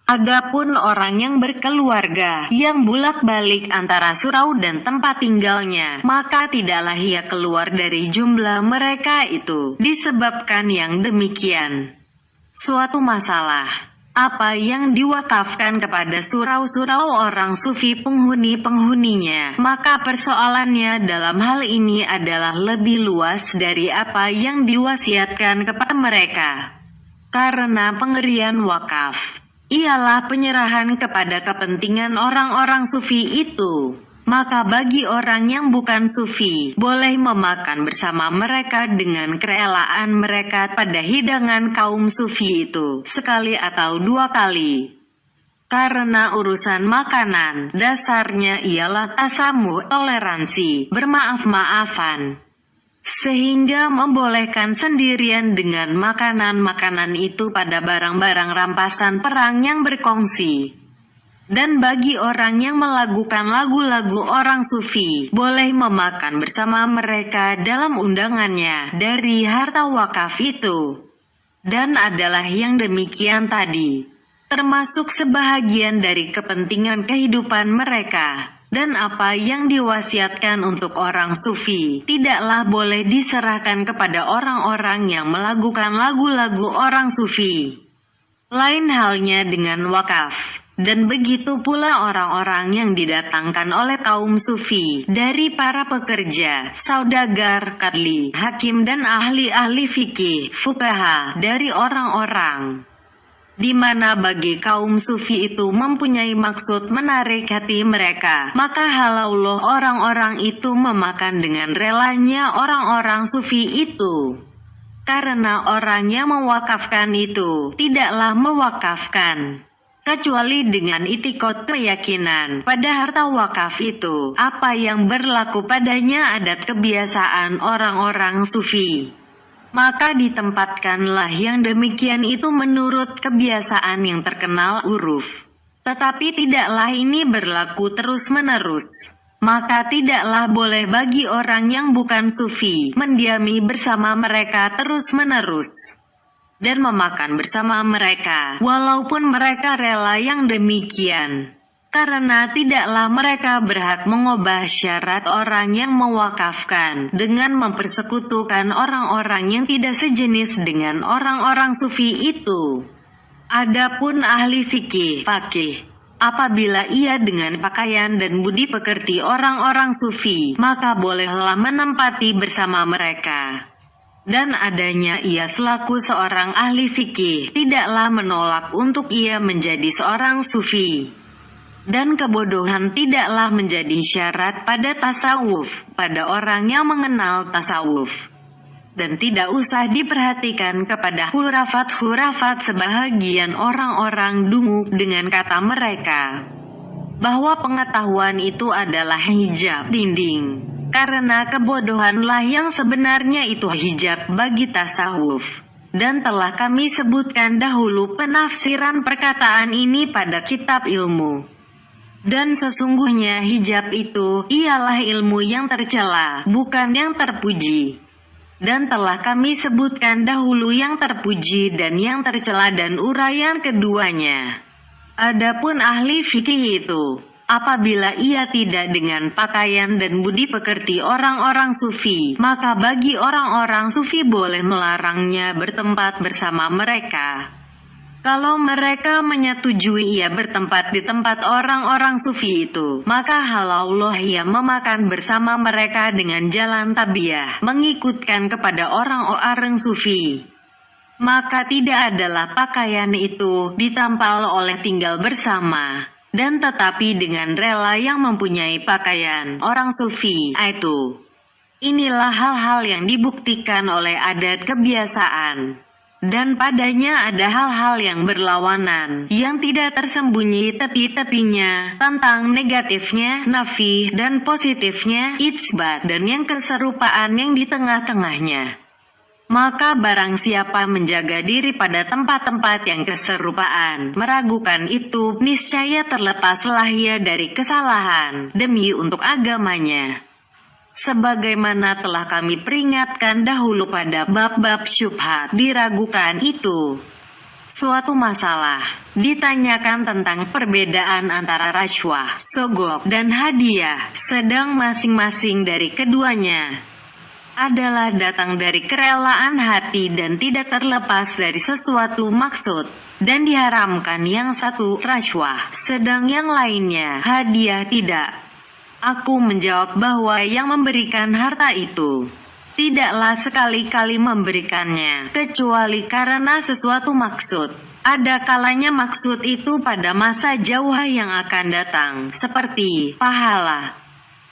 Adapun orang yang berkeluarga, yang bolak-balik antara surau dan tempat tinggalnya, maka tidaklah ia keluar dari jumlah mereka itu, disebabkan yang demikian. Suatu masalah, apa yang diwakafkan kepada surau-surau orang sufi penghuni-penghuninya, maka persoalannya dalam hal ini adalah lebih luas dari apa yang diwasiatkan kepada mereka. Karena pengerian wakaf ialah penyerahan kepada kepentingan orang-orang sufi itu, maka bagi orang yang bukan sufi, boleh memakan bersama mereka dengan kerelaan mereka pada hidangan kaum sufi itu, sekali atau dua kali. Karena urusan makanan, dasarnya ialah tasamuh, toleransi, bermaaf-maafan, sehingga membolehkan sendirian dengan makanan-makanan itu pada barang-barang rampasan perang yang berkongsi. Dan bagi orang yang melakukan lagu-lagu orang sufi, boleh memakan bersama mereka dalam undangannya dari harta wakaf itu. Dan adalah yang demikian tadi, termasuk sebahagian dari kepentingan kehidupan mereka. Dan apa yang diwasiatkan untuk orang sufi, tidaklah boleh diserahkan kepada orang-orang yang melakukan lagu-lagu orang sufi. Lain halnya dengan wakaf. Dan begitu pula orang-orang yang didatangkan oleh kaum sufi, dari para pekerja, saudagar, kadli, hakim dan ahli-ahli fikih, fuqaha, dari orang-orang di mana bagi kaum sufi itu mempunyai maksud menarik hati mereka, maka halaulah orang-orang itu memakan dengan relanya orang-orang sufi itu. Karena orang yang mewakafkan itu tidaklah mewakafkan kecuali dengan itikad keyakinan pada harta wakaf itu, apa yang berlaku padanya adat kebiasaan orang-orang sufi. Maka ditempatkanlah yang demikian itu menurut kebiasaan yang terkenal uruf. Tetapi tidaklah ini berlaku terus-menerus. Maka tidaklah boleh bagi orang yang bukan sufi mendiami bersama mereka terus-menerus dan memakan bersama mereka, walaupun mereka rela yang demikian. Karena tidaklah mereka berhak mengubah syarat orang yang mewakafkan dengan mempersekutukan orang-orang yang tidak sejenis dengan orang-orang sufi itu. Adapun ahli fikih, faqih, apabila ia dengan pakaian dan budi pekerti orang-orang sufi, maka bolehlah menempati bersama mereka. Dan adanya ia selaku seorang ahli fikih, tidaklah menolak untuk ia menjadi seorang sufi. Dan kebodohan tidaklah menjadi syarat pada tasawuf, pada orang yang mengenal tasawuf. Dan tidak usah diperhatikan kepada hurafat-hurafat sebahagian orang-orang dungu dengan kata mereka, bahwa pengetahuan itu adalah hijab dinding. Karena kebodohanlah yang sebenarnya itu hijab bagi tasawuf. Dan telah kami sebutkan dahulu penafsiran perkataan ini pada kitab ilmu. Dan sesungguhnya hijab itu ialah ilmu yang tercela, bukan yang terpuji. Dan telah kami sebutkan dahulu yang terpuji dan yang tercela dan uraian keduanya. Adapun ahli fikih itu, apabila ia tidak dengan pakaian dan budi pekerti orang-orang sufi, maka bagi orang-orang sufi boleh melarangnya bertempat bersama mereka. Kalau mereka menyetujui ia bertempat di tempat orang-orang sufi itu, maka halaulah ia memakan bersama mereka dengan jalan tabiah, mengikutkan kepada orang-orang sufi. Maka tidak adalah pakaian itu ditampal oleh tinggal bersama, dan tetapi dengan rela yang mempunyai pakaian orang sufi itu. Inilah hal-hal yang dibuktikan oleh adat kebiasaan. Dan padanya ada hal-hal yang berlawanan, yang tidak tersembunyi tepi-tepinya, tentang negatifnya, nafi, dan positifnya, itsbat, dan yang keserupaan yang di tengah-tengahnya. Maka barang siapa menjaga diri pada tempat-tempat yang keserupaan, meragukan itu, niscaya terlepaslah ia dari kesalahan, demi untuk agamanya. Sebagaimana telah kami peringatkan dahulu pada bab-bab syubhat diragukan itu. suatu masalah. Ditanyakan tentang perbedaan antara rashwah, sogok, dan hadiah, sedang masing-masing dari keduanya adalah datang dari kerelaan hati dan tidak terlepas dari sesuatu maksud, dan diharamkan yang satu rashwah, sedang yang lainnya hadiah tidak. Aku menjawab bahwa yang memberikan harta itu tidaklah sekali-kali memberikannya, kecuali karena sesuatu maksud. Ada kalanya maksud itu pada masa jauh yang akan datang, seperti pahala.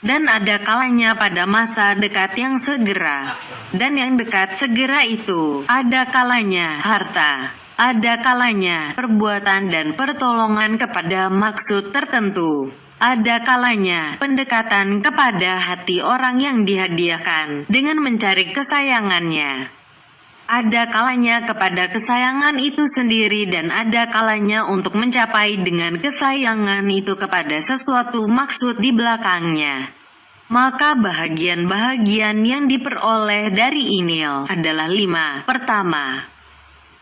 Dan ada kalanya pada masa dekat yang segera. Dan yang dekat segera itu, ada kalanya harta. Ada kalanya perbuatan dan pertolongan kepada maksud tertentu. Ada kalanya pendekatan kepada hati orang yang dihadiahkan dengan mencari kesayangannya. Ada kalanya kepada kesayangan itu sendiri dan ada kalanya untuk mencapai dengan kesayangan itu kepada sesuatu maksud di belakangnya. Maka bahagian-bahagian yang diperoleh dari inil adalah 5. Pertama,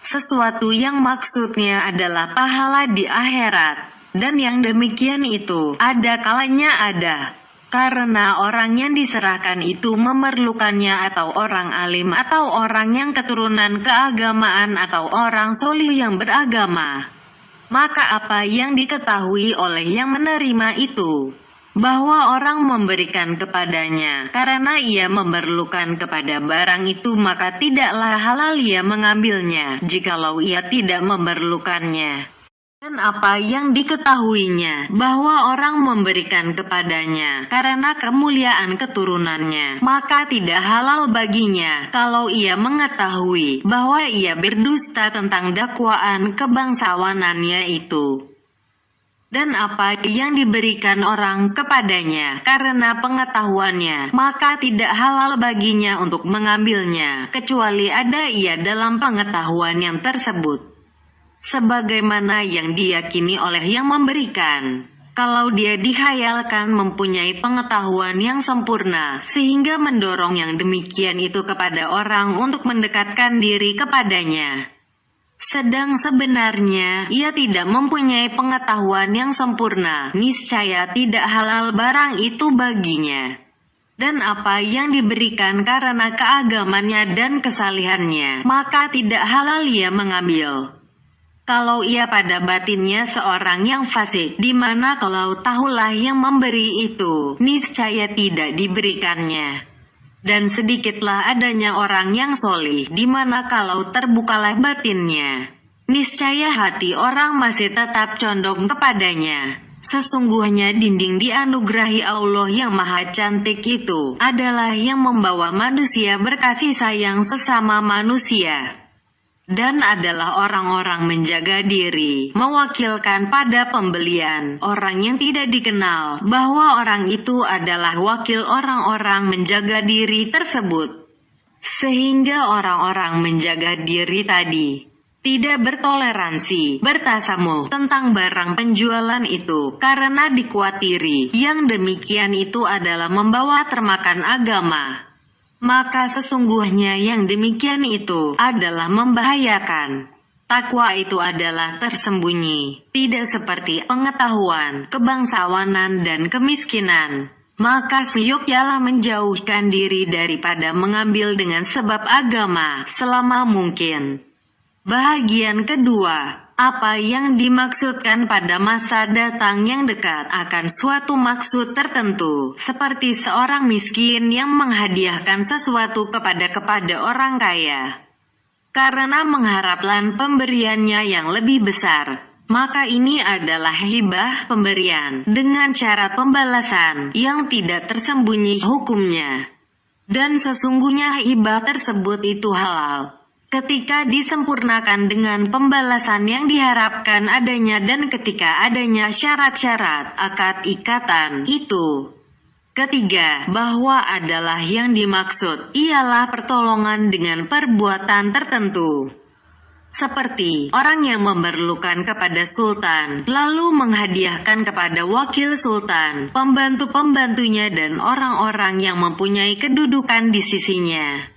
sesuatu yang maksudnya adalah pahala di akhirat. Dan yang demikian itu ada kalanya ada. Karena orang yang diserahkan itu memerlukannya atau orang alim atau orang yang keturunan keagamaan atau orang solih yang beragama. Maka apa yang diketahui oleh yang menerima itu? Bahwa orang memberikan kepadanya karena ia memerlukan kepada barang itu, maka tidaklah halal ia mengambilnya jikalau ia tidak memerlukannya. Dan apa yang diketahuinya, bahwa orang memberikan kepadanya karena kemuliaan keturunannya, maka tidak halal baginya kalau ia mengetahui bahwa ia berdusta tentang dakwaan kebangsawanannya itu. Dan apa yang diberikan orang kepadanya karena pengetahuannya, maka tidak halal baginya untuk mengambilnya, kecuali ada ia dalam pengetahuan yang tersebut. Sebagaimana yang diyakini oleh yang memberikan, kalau dia dihayalkan mempunyai pengetahuan yang sempurna, sehingga mendorong yang demikian itu kepada orang untuk mendekatkan diri kepadanya. Sedang sebenarnya ia tidak mempunyai pengetahuan yang sempurna, niscaya tidak halal barang itu baginya. Dan apa yang diberikan karena keagamannya dan kesalihannya, maka tidak halal ia mengambil. Kalau ia pada batinnya seorang yang fasik, di mana kalau tahulah yang memberi itu, niscaya tidak diberikannya. Dan sedikitlah adanya orang yang solih, di mana kalau terbukalah batinnya, niscaya hati orang masih tetap condong kepadanya. Sesungguhnya dinding dianugerahi Allah yang maha cantik itu adalah yang membawa manusia berkasih sayang sesama manusia. Dan adalah orang-orang menjaga diri, mewakilkan pada pembelian orang yang tidak dikenal, bahwa orang itu adalah wakil orang-orang menjaga diri tersebut. Sehingga orang-orang menjaga diri tadi tidak bertoleransi, bertasamuh tentang barang penjualan itu, karena dikuatiri yang demikian itu adalah membawa termakan agama. Maka sesungguhnya yang demikian itu adalah membahayakan. Takwa itu adalah tersembunyi, tidak seperti pengetahuan, kebangsawanan dan kemiskinan. Maka seyogyanya menjauhkan diri daripada mengambil dengan sebab agama selama mungkin. Bahagian kedua, apa yang dimaksudkan pada masa datang yang dekat akan suatu maksud tertentu, seperti seorang miskin yang menghadiahkan sesuatu kepada orang kaya, karena mengharapkan pemberiannya yang lebih besar. Maka ini adalah hibah pemberian dengan syarat pembalasan yang tidak tersembunyi hukumnya. Dan sesungguhnya hibah tersebut itu halal ketika disempurnakan dengan pembalasan yang diharapkan adanya dan ketika adanya syarat-syarat akad ikatan itu. Ketiga, bahwa adalah yang dimaksud ialah pertolongan dengan perbuatan tertentu. Seperti orang yang memerlukan kepada sultan, lalu menghadiahkan kepada wakil sultan, pembantu-pembantunya dan orang-orang yang mempunyai kedudukan di sisinya.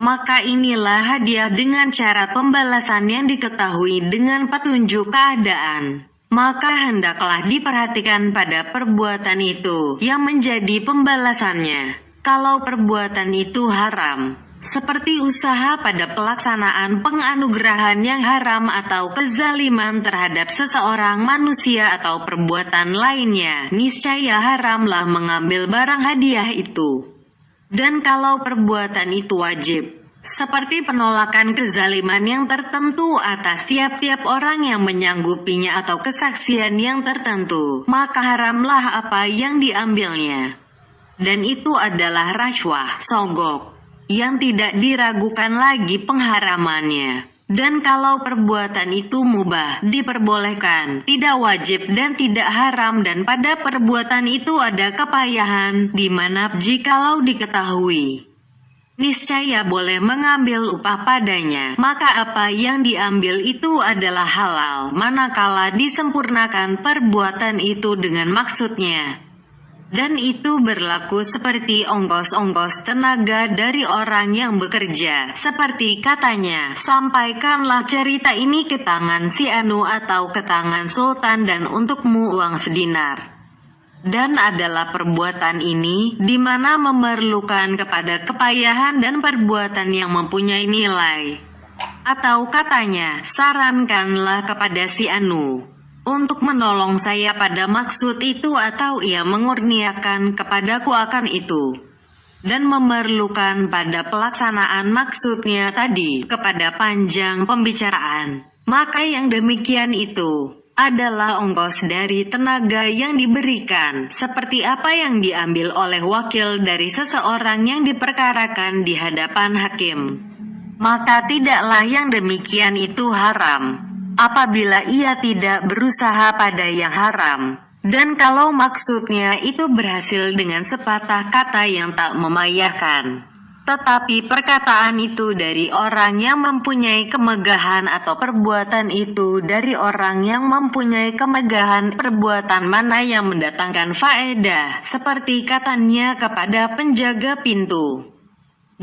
Maka inilah hadiah dengan syarat pembalasan yang diketahui dengan petunjuk keadaan. Maka hendaklah diperhatikan pada perbuatan itu yang menjadi pembalasannya. Kalau perbuatan itu haram, seperti usaha pada pelaksanaan penganugerahan yang haram atau kezaliman terhadap seseorang manusia atau perbuatan lainnya, niscaya haramlah mengambil barang hadiah itu. Dan kalau perbuatan itu wajib, seperti penolakan kezaliman yang tertentu atas tiap-tiap orang yang menyanggupinya atau kesaksian yang tertentu, maka haramlah apa yang diambilnya. Dan itu adalah rashwah, sogok, yang tidak diragukan lagi pengharamannya. Dan kalau perbuatan itu mubah, diperbolehkan, tidak wajib dan tidak haram, dan pada perbuatan itu ada kepayahan, di mana jikalau diketahui niscaya boleh mengambil upah padanya, maka apa yang diambil itu adalah halal, manakala disempurnakan perbuatan itu dengan maksudnya. Dan itu berlaku seperti ongkos-ongkos tenaga dari orang yang bekerja. Seperti katanya, sampaikanlah cerita ini ke tangan si Anu atau ke tangan Sultan dan untukmu uang sedinar. Dan adalah perbuatan ini, di mana memerlukan kepada kepayahan dan perbuatan yang mempunyai nilai. Atau katanya, sarankanlah kepada si Anu untuk menolong saya pada maksud itu, atau ia mengurniakan kepadaku akan itu, dan memerlukan pada pelaksanaan maksudnya tadi kepada panjang pembicaraan. Maka yang demikian itu adalah ongkos dari tenaga yang diberikan, seperti apa yang diambil oleh wakil dari seseorang yang diperkarakan di hadapan hakim. Maka tidaklah yang demikian itu haram, apabila ia tidak berusaha pada yang haram. Dan kalau maksudnya itu berhasil dengan sepatah kata yang tak memayahkan, tetapi perkataan itu dari orang yang mempunyai kemegahan, atau perbuatan itu dari orang yang mempunyai kemegahan, perbuatan mana yang mendatangkan faedah, seperti katanya kepada penjaga pintu,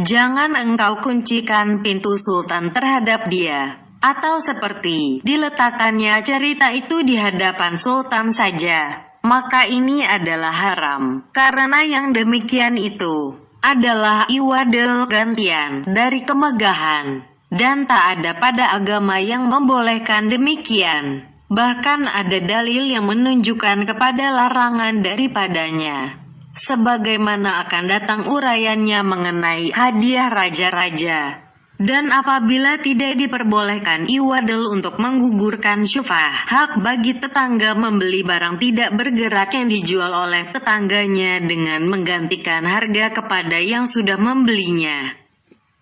jangan engkau kuncikan pintu sultan terhadap dia, atau seperti diletakkannya cerita itu di hadapan sultan saja, maka ini adalah haram, karena yang demikian itu adalah iwadul gantian dari kemegahan, dan tak ada pada agama yang membolehkan demikian. Bahkan ada dalil yang menunjukkan kepada larangan daripadanya, sebagaimana akan datang uraiannya mengenai hadiah raja-raja. Dan apabila tidak diperbolehkan iwadul untuk menggugurkan syufah, hak bagi tetangga membeli barang tidak bergerak yang dijual oleh tetangganya dengan menggantikan harga kepada yang sudah membelinya.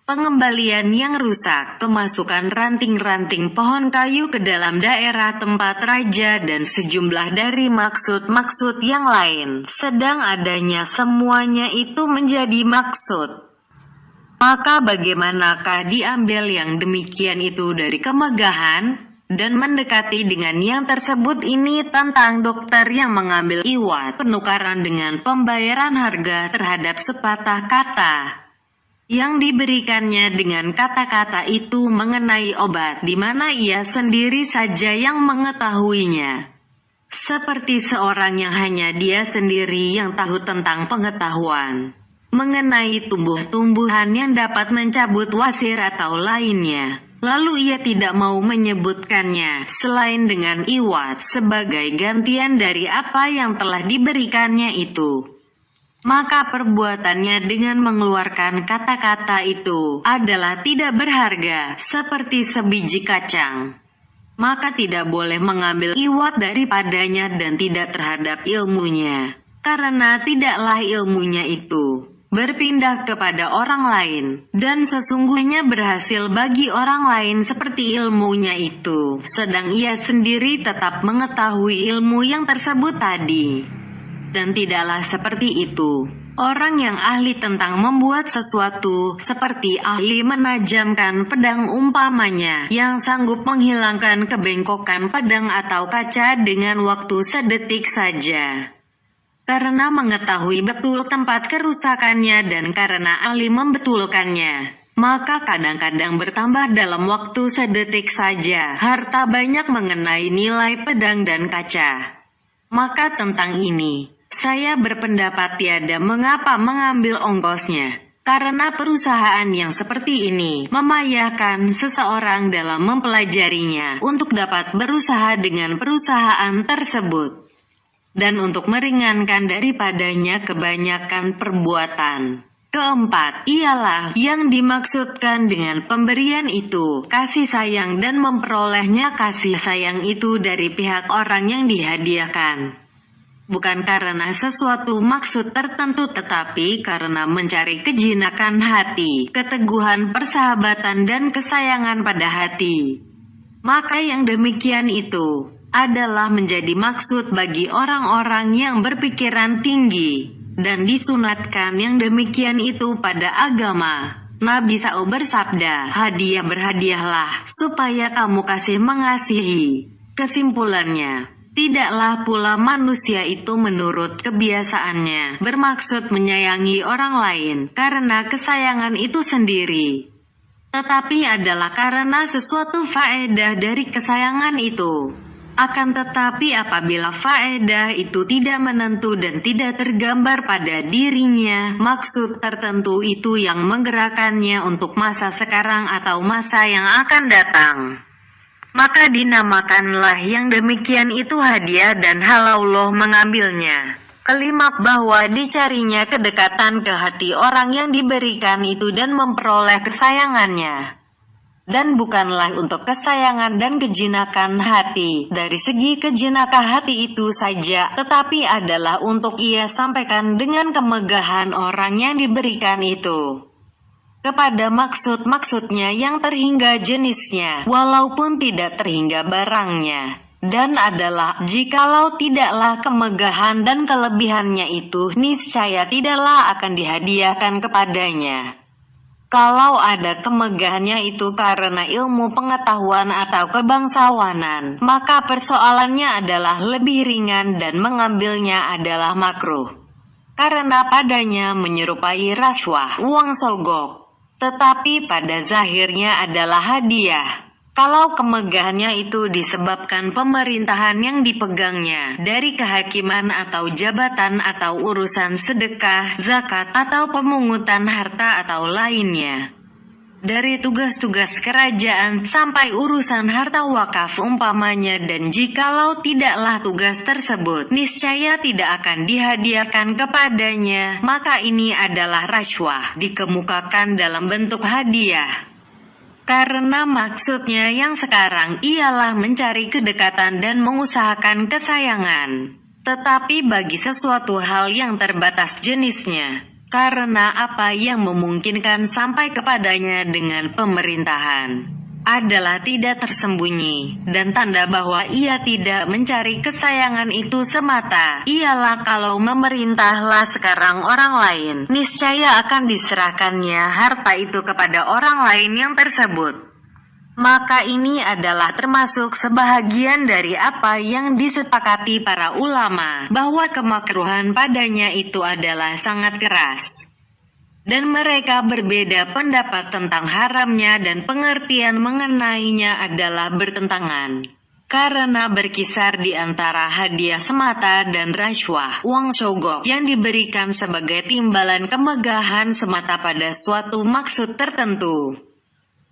Pengembalian yang rusak, kemasukan ranting-ranting pohon kayu ke dalam daerah tempat raja, dan sejumlah dari maksud-maksud yang lain, sedang adanya semuanya itu menjadi maksud. Maka bagaimanakah diambil yang demikian itu dari kemegahan? Dan mendekati dengan yang tersebut ini tentang dokter yang mengambil iwat penukaran dengan pembayaran harga terhadap sepatah kata yang diberikannya dengan kata-kata itu mengenai obat, di mana ia sendiri saja yang mengetahuinya. Seperti seorang yang hanya dia sendiri yang tahu tentang pengetahuan mengenai tumbuh-tumbuhan yang dapat mencabut wasir atau lainnya, lalu ia tidak mau menyebutkannya selain dengan iwat sebagai gantian dari apa yang telah diberikannya itu. Maka perbuatannya dengan mengeluarkan kata-kata itu adalah tidak berharga, seperti sebiji kacang. Maka tidak boleh mengambil iwat daripadanya dan tidak terhadap ilmunya, karena tidaklah ilmunya itu berpindah kepada orang lain, dan sesungguhnya berhasil bagi orang lain seperti ilmunya itu, sedang ia sendiri tetap mengetahui ilmu yang tersebut tadi. Dan tidaklah seperti itu orang yang ahli tentang membuat sesuatu, seperti ahli menajamkan pedang umpamanya, yang sanggup menghilangkan kebengkokan pedang atau kaca dengan waktu sedetik saja, karena mengetahui betul tempat kerusakannya dan karena ahli membetulkannya. maka kadang-kadang bertambah dalam waktu sedetik saja. Harta banyak mengenai nilai pedang dan kaca. Maka tentang ini, saya berpendapat tiada mengapa mengambil ongkosnya. Karena perusahaan yang seperti ini memayahkan seseorang dalam mempelajarinya untuk dapat berusaha dengan perusahaan tersebut. Dan untuk meringankan daripadanya kebanyakan perbuatan. Keempat, ialah yang dimaksudkan dengan pemberian itu, kasih sayang dan memperolehnya kasih sayang itu dari pihak orang yang dihadiahkan. Bukan karena sesuatu maksud tertentu tetapi karena mencari kejinakan hati, keteguhan persahabatan dan kesayangan pada hati. Maka yang demikian itu adalah menjadi maksud bagi orang-orang yang berpikiran tinggi. Dan disunatkan yang demikian itu pada agama. Nabi SAW bersabda, hadiah berhadiahlah, supaya kamu kasih mengasihi. Kesimpulannya, tidaklah pula manusia itu menurut kebiasaannya bermaksud menyayangi orang lain karena kesayangan itu sendiri. Tetapi adalah karena sesuatu faedah dari kesayangan itu. Akan tetapi apabila faedah itu tidak menentu dan tidak tergambar pada dirinya, maksud tertentu itu yang menggerakkannya untuk masa sekarang atau masa yang akan datang, maka dinamakanlah yang demikian itu hadiah dan halaulah mengambilnya. Kelima, bahwa dicarinya kedekatan ke hati orang yang diberikan itu dan memperoleh kesayangannya. Dan bukanlah untuk kesayangan dan kejinakan hati dari segi kejenakah hati itu saja, tetapi adalah untuk ia sampaikan dengan kemegahan orang yang diberikan itu kepada maksud-maksudnya yang terhingga jenisnya, walaupun tidak terhingga barangnya. Dan adalah jikalau tidaklah kemegahan dan kelebihannya itu, niscaya tidaklah akan dihadiahkan kepadanya. Kalau ada kemegahannya itu karena ilmu pengetahuan atau kebangsawanan, maka persoalannya adalah lebih ringan dan mengambilnya adalah makruh. Karena padanya menyerupai rashwah, uang sogok, tetapi pada zahirnya adalah hadiah. Kalau kemegahannya itu disebabkan pemerintahan yang dipegangnya dari kehakiman atau jabatan atau urusan sedekah, zakat atau pemungutan harta atau lainnya. Dari tugas-tugas kerajaan sampai urusan harta wakaf umpamanya, dan jikalau tidaklah tugas tersebut niscaya tidak akan dihadiahkan kepadanya, maka ini adalah rashwah dikemukakan dalam bentuk hadiah. Karena maksudnya yang sekarang ialah mencari kedekatan dan mengusahakan kesayangan. Tetapi bagi sesuatu hal yang terbatas jenisnya, karena apa yang memungkinkan sampai kepadanya dengan pemerintahan adalah tidak tersembunyi, dan tanda bahwa ia tidak mencari kesayangan itu semata ialah kalau memerintahlah sekarang orang lain, niscaya akan diserahkannya harta itu kepada orang lain yang tersebut. Maka ini adalah termasuk sebahagian dari apa yang disepakati para ulama, bahwa kemakruhan padanya itu adalah sangat keras. Dan mereka berbeda pendapat tentang haramnya dan pengertian mengenainya adalah bertentangan. Karena berkisar di antara hadiah semata dan rashwah, uang sogok yang diberikan sebagai timbalan kemegahan semata pada suatu maksud tertentu.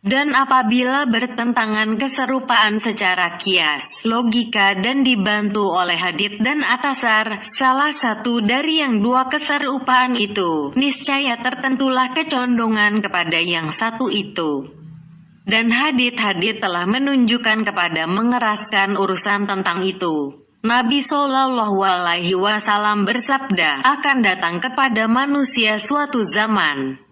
Dan apabila bertentangan keserupaan secara kias, logika dan dibantu oleh hadits dan atasar, salah satu dari yang dua keserupaan itu, niscaya tertentulah kecondongan kepada yang satu itu. Dan hadits-hadits telah menunjukkan kepada mengeraskan urusan tentang itu. Nabi SAW bersabda, akan datang kepada manusia suatu zaman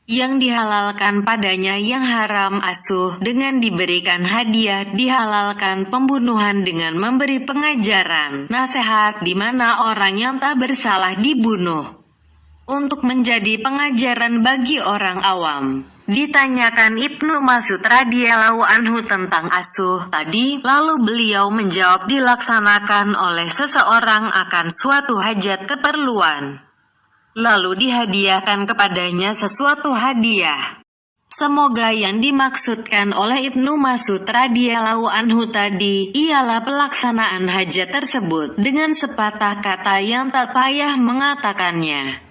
yang dihalalkan padanya yang haram asuh dengan diberikan hadiah, dihalalkan pembunuhan dengan memberi pengajaran, nasihat di mana orang yang tak bersalah dibunuh, untuk menjadi pengajaran bagi orang awam. Ditanyakan Ibnu Mas'ud radhiyallahu anhu tentang asuh tadi, lalu beliau menjawab dilaksanakan oleh seseorang akan suatu hajat keperluan. Lalu dihadiahkan kepadanya sesuatu hadiah. Semoga yang dimaksudkan oleh Ibnu Mas'ud radhiyallahu anhu tadi ialah pelaksanaan hajat tersebut dengan sepatah kata yang tak payah mengatakannya,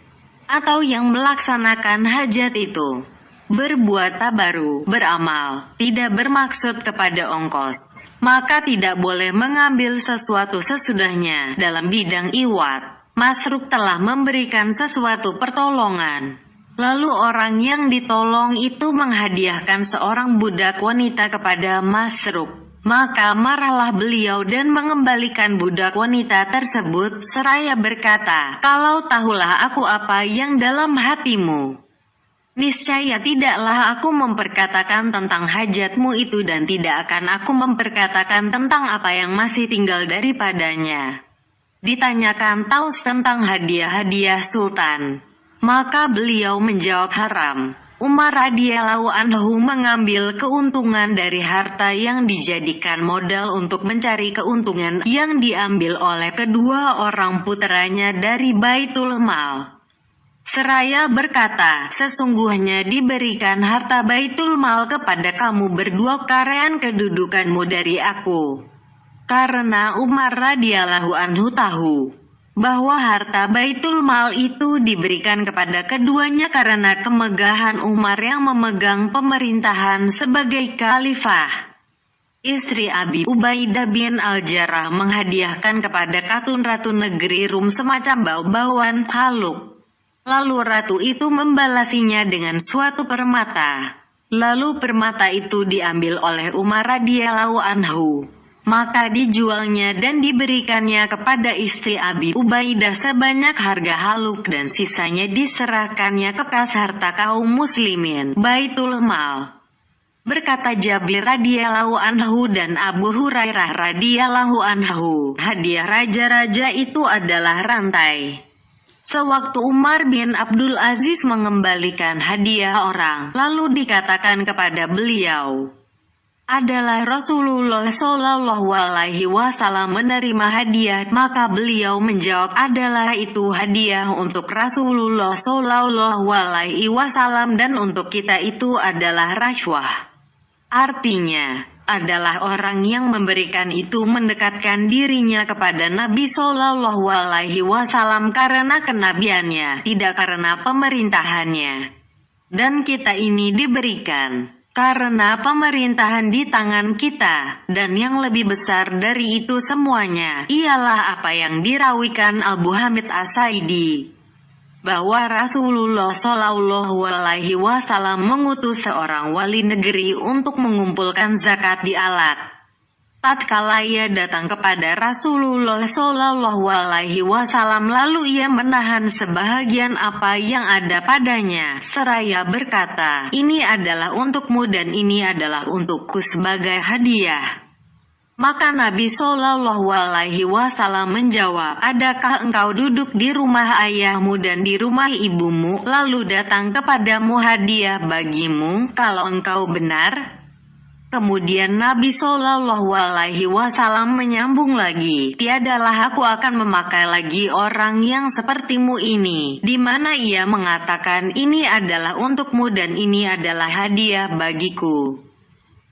atau yang melaksanakan hajat itu berbuat tabaru, beramal, tidak bermaksud kepada ongkos, maka tidak boleh mengambil sesuatu sesudahnya. Dalam bidang iwat, masruk telah memberikan sesuatu pertolongan, lalu orang yang ditolong itu menghadiahkan seorang budak wanita kepada masruk, maka marahlah beliau dan mengembalikan budak wanita tersebut seraya berkata, "Kalau tahulah aku apa yang dalam hatimu, niscaya tidaklah aku memperkatakan tentang hajatmu itu dan tidak akan aku memperkatakan tentang apa yang masih tinggal daripadanya." Ditanyakan Taus tentang hadiah-hadiah sultan, maka beliau menjawab haram. Umar radhiyallahu anhu mengambil keuntungan dari harta yang dijadikan modal untuk mencari keuntungan yang diambil oleh kedua orang puteranya dari Baitul Mal. Seraya berkata, "Sesungguhnya diberikan harta Baitul Mal kepada kamu berdua karena kedudukanmu dari aku." Karena Umar radhiyallahu anhu tahu bahwa harta Baitul Mal itu diberikan kepada keduanya karena kemegahan Umar yang memegang pemerintahan sebagai khalifah. Istri Abi Ubaidah bin Al-Jarrah menghadiahkan kepada Katun Ratu negeri Rum semacam bau-bauan haluk. Lalu ratu itu membalasinya dengan suatu permata. Lalu permata itu diambil oleh Umar radhiyallahu anhu, maka dijualnya dan diberikannya kepada istri Abi Ubaidah sebanyak harga haluk dan sisanya diserahkannya ke kas harta kaum muslimin, Baitul Mal. Berkata Jabir radhiyallahu anhu dan Abu Hurairah radhiyallahu anhu, hadiah raja-raja itu adalah rantai. Sewaktu Umar bin Abdul Aziz mengembalikan hadiah orang, lalu dikatakan kepada beliau, "Adalah Rasulullah Shallallahu Alaihi Wasallam menerima hadiah?" Maka beliau menjawab, "Adalah itu hadiah untuk Rasulullah Shallallahu Alaihi Wasallam dan untuk kita itu adalah rashwah." Artinya, adalah orang yang memberikan itu mendekatkan dirinya kepada Nabi Shallallahu Alaihi Wasallam karena kenabiannya, tidak karena pemerintahannya. Dan kita ini diberikan karena pemerintahan di tangan kita, dan yang lebih besar dari itu semuanya ialah apa yang dirawikan Abu Hamid As-Saidi, bahwa Rasulullah Shallallahu Alaihi Wasallam mengutus seorang wali negeri untuk mengumpulkan zakat di alat. Tatkala ia datang kepada Rasulullah Shallallahu Alaihi Wasallam, lalu ia menahan sebahagian apa yang ada padanya, seraya berkata, "Ini adalah untukmu dan ini adalah untukku sebagai hadiah." Maka Nabi Shallallahu Alaihi Wasallam menjawab, "Adakah engkau duduk di rumah ayahmu dan di rumah ibumu, lalu datang kepadamu hadiah bagimu, kalau engkau benar?" Kemudian Nabi Shallallahu Alaihi Wasallam menyambung lagi, "Tiadalah aku akan memakai lagi orang yang sepertimu ini," di mana ia mengatakan, "Ini adalah untukmu dan ini adalah hadiah bagiku."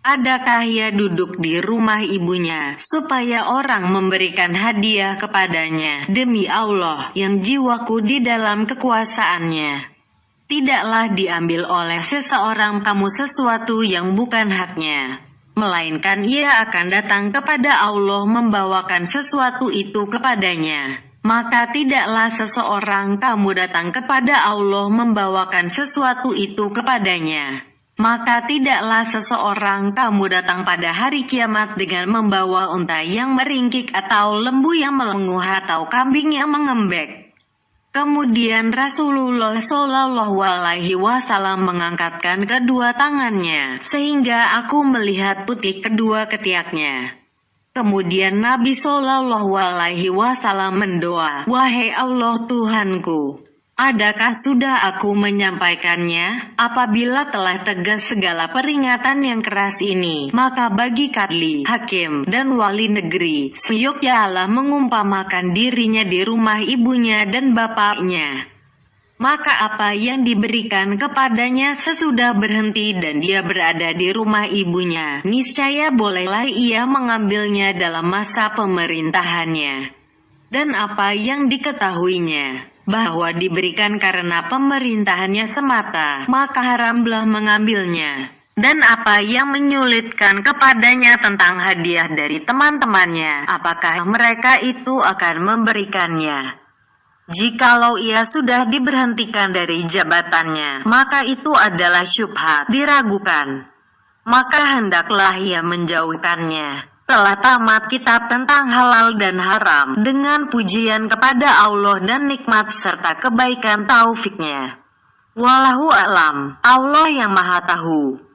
Adakah ia duduk di rumah ibunya, supaya orang memberikan hadiah kepadanya? Demi Allah, yang jiwaku di dalam kekuasaannya, tidaklah diambil oleh seseorang kamu sesuatu yang bukan haknya, melainkan ia akan datang kepada Allah membawakan sesuatu itu kepadanya. Maka tidaklah seseorang kamu datang kepada Allah membawakan sesuatu itu kepadanya. Maka tidaklah seseorang kamu datang pada hari kiamat dengan membawa unta yang meringkik atau lembu yang melenguh atau kambing yang mengembek. Kemudian Rasulullah Shallallahu Alaihi Wasallam mengangkatkan kedua tangannya, sehingga aku melihat putih kedua ketiaknya. Kemudian Nabi Shallallahu Alaihi Wasallam mendoa, "Wahai Allah Tuhanku, adakah sudah aku menyampaikannya? Apabila telah tegas segala peringatan yang keras ini, maka bagi kadli, hakim, dan wali negeri, seyogyanya mengumpamakan dirinya di rumah ibunya dan bapaknya. maka apa yang diberikan kepadanya sesudah berhenti dan dia berada di rumah ibunya, niscaya bolehlah ia mengambilnya dalam masa pemerintahannya. Dan apa yang diketahuinya, bahwa diberikan karena pemerintahannya semata, maka haramlah mengambilnya. Dan apa yang menyulitkan kepadanya tentang hadiah dari teman-temannya, apakah mereka itu akan memberikannya? Jikalau ia sudah diberhentikan dari jabatannya, maka itu adalah syubhat, diragukan. Maka hendaklah ia menjauhkannya. Telah tamat kitab tentang halal dan haram, dengan pujian kepada Allah dan nikmat serta kebaikan taufiknya. Wallahu a'lam, Allah yang maha tahu.